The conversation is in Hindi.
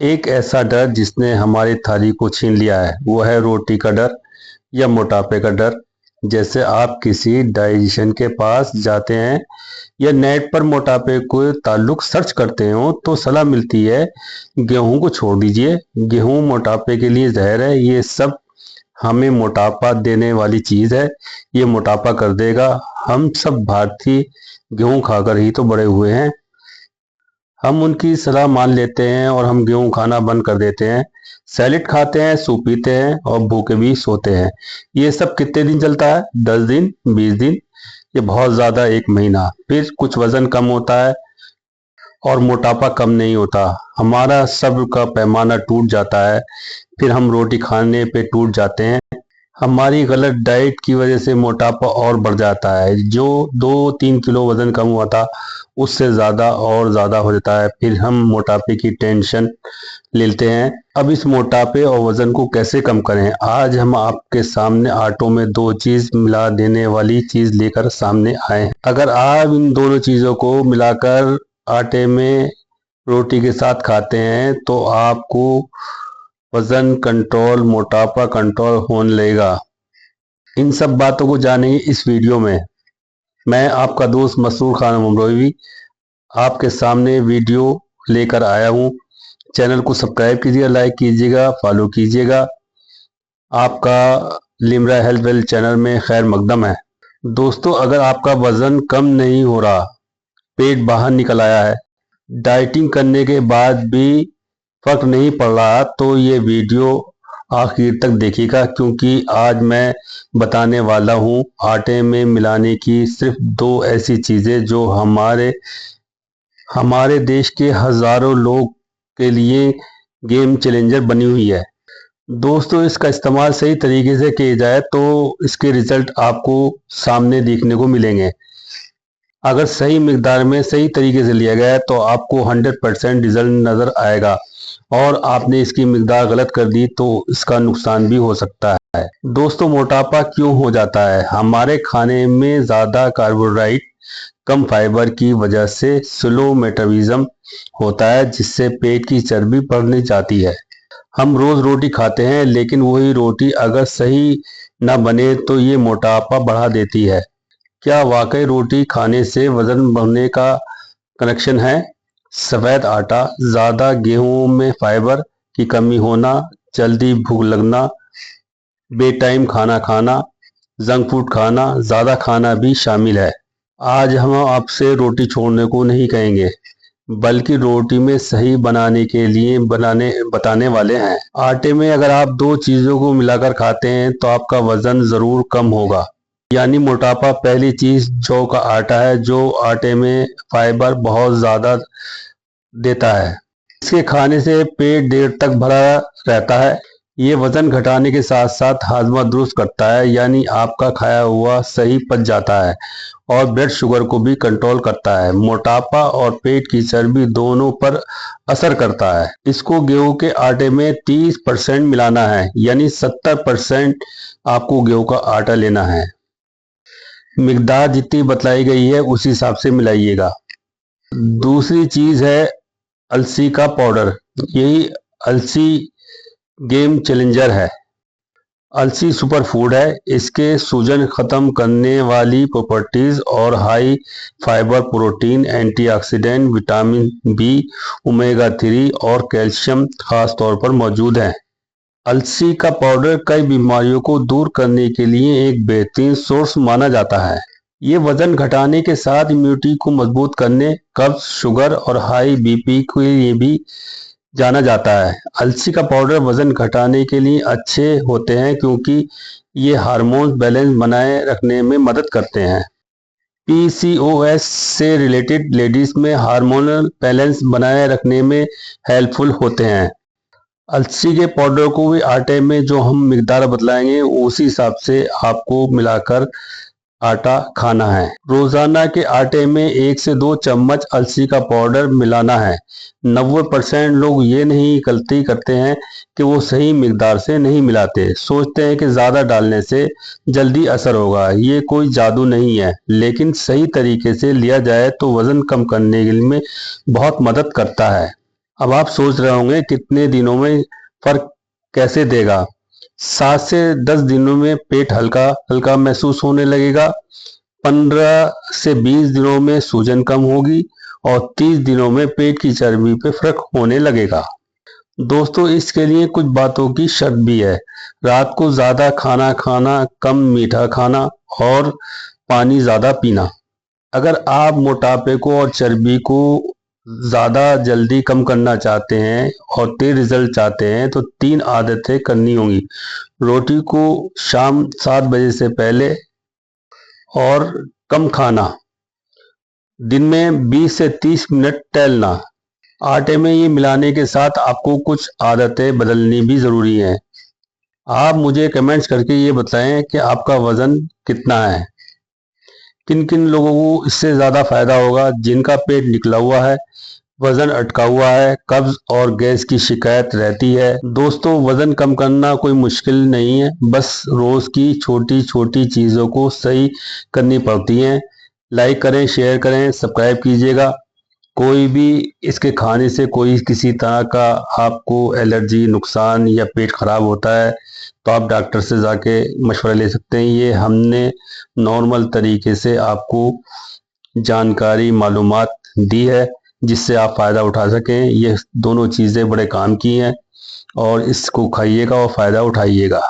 एक ऐसा डर जिसने हमारी थाली को छीन लिया है, वो है रोटी का डर या मोटापे का डर। जैसे आप किसी डाइटिशियन के पास जाते हैं या नेट पर मोटापे को ताल्लुक सर्च करते हो तो सलाह मिलती है गेहूं को छोड़ दीजिए, गेहूं मोटापे के लिए जहर है। ये सब हमें मोटापा देने वाली चीज है, ये मोटापा कर देगा। हम सब भारतीय गेहूं खाकर ही तो बड़े हुए हैं। हम उनकी सलाह मान लेते हैं और हम गेहूं खाना बंद कर देते हैं, सैलेड खाते हैं, सूप पीते हैं और भूखे भी सोते हैं। ये सब कितने दिन चलता है? 10 दिन, 20 दिन, ये बहुत ज़्यादा 1 महीना। फिर कुछ वजन कम होता है और मोटापा कम नहीं होता। हमारा सब्र का पैमाना टूट जाता है, फिर हम रोटी खाने पे टूट जाते हैं। हमारी गलत डाइट की वजह से मोटापा और बढ़ जाता है। जो 2-3 किलो वजन कम हुआ था उससे ज़्यादा और ज़्यादा हो जाता है। फिर हम मोटापे की टेंशन लेते हैं। अब इस मोटापे और वजन को कैसे कम करें? आज हम आपके सामने आटों में दो चीज़ मिला देने वाली चीज़ लेकर सामने आए हैं। अगर आप इन दोनों चीज़ों को मिलाकर आटे में रोटी के साथ खाते हैं तो आपको वजन कंट्रोल, मोटापा कंट्रोल होने लगेगा। इन सब बातों को जानेंगे इस वीडियो में। मैं आपका दोस्त मसरूर खान अमरोही आपके सामने वीडियो लेकर आया हूँ। चैनल को सब्सक्राइब कीजिएगा, लाइक कीजिएगा, फॉलो कीजिएगा। आपका लिमरा हेल्थ वेल चैनल में खैर मकदम है। दोस्तों, अगर आपका वजन कम नहीं हो रहा, पेट बाहर निकल आया है, डाइटिंग करने के बाद भी फर्क नहीं पड़ रहा, तो ये वीडियो आखिर तक देखिएगा, क्योंकि आज मैं बताने वाला हूँ आटे में मिलाने की सिर्फ 2 ऐसी चीज़ें जो हमारे देश के हज़ारों लोग के लिए गेम चेंजर बनी हुई है। दोस्तों, इसका इस्तेमाल सही तरीके से किया जाए तो इसके रिजल्ट आपको सामने देखने को मिलेंगे। अगर सही मिकदार में सही तरीके से लिया गया है तो आपको 100% रिजल्ट नज़र आएगा, और आपने इसकी मिकदार गलत कर दी तो इसका नुकसान भी हो सकता है। दोस्तों, मोटापा क्यों हो जाता है? हमारे खाने में ज़्यादा कार्बोहाइड्रेट, कम फाइबर की वजह से स्लो मेटाबॉलिज्म होता है, जिससे पेट की चर्बी बढ़ने जाती है। हम रोज रोटी खाते हैं, लेकिन वही रोटी अगर सही न बने तो ये मोटापा बढ़ा देती है। क्या वाकई रोटी खाने से वजन बढ़ने का कनेक्शन है? सफ़ेद आटा, ज़्यादा गेहूं में फाइबर की कमी होना, जल्दी भूख लगना, बेटाइम खाना खाना, जंक फूड खाना, ज़्यादा खाना भी शामिल है। आज हम आपसे रोटी छोड़ने को नहीं कहेंगे, बल्कि रोटी में सही बनाने के लिए बताने वाले हैं। आटे में अगर आप 2 चीज़ों को मिलाकर खाते हैं तो आपका वजन ज़रूर कम होगा। यानी मोटापा। पहली चीज़ जौ का आटा है, जो आटे में फाइबर बहुत ज़्यादा देता है। इसके खाने से पेट देर तक भरा रहता है। ये वजन घटाने के साथ साथ हाजमा दुरुस्त करता है, यानी आपका खाया हुआ सही पच जाता है, और ब्लड शुगर को भी कंट्रोल करता है। मोटापा और पेट की चर्बी दोनों पर असर करता है। इसको गेहूं के आटे में 30% मिलाना है, यानी 70% आपको गेहूं का आटा लेना है। मिकदार जितनी बतलाई गई है उसी हिसाब से मिलाइएगा। दूसरी चीज है अलसी का पाउडर। यही अलसी गेम चेंजर है। अलसी सुपर फूड है। इसके सूजन खत्म करने वाली प्रॉपर्टीज और high fibre, protein, antioxidant, vitamin B, omega 3 और कैल्शियम खास तौर पर मौजूद है। अलसी का पाउडर कई बीमारियों को दूर करने के लिए एक बेहतरीन सोर्स माना जाता है। ये वजन घटाने के साथ इम्यूनिटी को मजबूत करने, कब्ज, शुगर और हाई बीपी के लिए भी जाना जाता है। अलसी का पाउडर वजन घटाने के लिए अच्छे होते हैं, क्योंकि ये हार्मोन बैलेंस बनाए रखने में मदद करते हैं। पीसीओएस से रिलेटेड लेडीज में हार्मोनल बैलेंस बनाए रखने में हेल्पफुल होते हैं। अलसी के पाउडर को भी आटे में जो हम मिकदार बतलाएंगे उसी हिसाब से आपको मिलाकर आटा खाना है। रोजाना के आटे में 1 से 2 चम्मच अलसी का पाउडर मिलाना है। 90% लोग ये नहीं गलती करते हैं कि वो सही मिकदार से नहीं मिलाते। सोचते हैं कि ज़्यादा डालने से जल्दी असर होगा। ये कोई जादू नहीं है, लेकिन सही तरीके से लिया जाए तो वज़न कम करने में बहुत मदद करता है। अब आप सोच रहे होंगे कितने दिनों में फर्क कैसे देगा। 7 से 10 दिनों में पेट हल्का हल्का महसूस होने लगेगा। 15 से 20 दिनों में सूजन कम होगी और 30 दिनों में पेट की चर्बी पे फर्क होने लगेगा। दोस्तों, इसके लिए कुछ बातों की शर्त भी है। रात को ज़्यादा खाना खाना, कम मीठा खाना और पानी ज़्यादा पीना। अगर आप मोटापे को और चर्बी को ज़्यादा जल्दी कम करना चाहते हैं और तेज रिजल्ट चाहते हैं तो 3 आदतें करनी होंगी। रोटी को शाम 7 बजे से पहले और कम खाना। दिन में 20 से 30 मिनट टहलना। आटे में ये मिलाने के साथ आपको कुछ आदतें बदलनी भी ज़रूरी हैं। आप मुझे कमेंट्स करके ये बताएं कि आपका वज़न कितना है। किन किन लोगों को इससे ज़्यादा फ़ायदा होगा। जिनका पेट निकला हुआ है, वज़न अटका हुआ है, कब्ज़ और गैस की शिकायत रहती है। दोस्तों, वज़न कम करना कोई मुश्किल नहीं है, बस रोज़ की छोटी छोटी चीज़ों को सही करनी पड़ती हैं। लाइक करें, शेयर करें, सब्सक्राइब कीजिएगा। कोई भी इसके खाने से कोई किसी तरह का आपको एलर्जी, नुकसान या पेट खराब होता है तो आप डॉक्टर से जाके मशवरा ले सकते हैं। ये हमने नॉर्मल तरीके से आपको जानकारी मालूमात दी है जिससे आप फ़ायदा उठा सकें। ये दोनों चीज़ें बड़े काम की हैं और इसको खाइएगा और फ़ायदा उठाइएगा।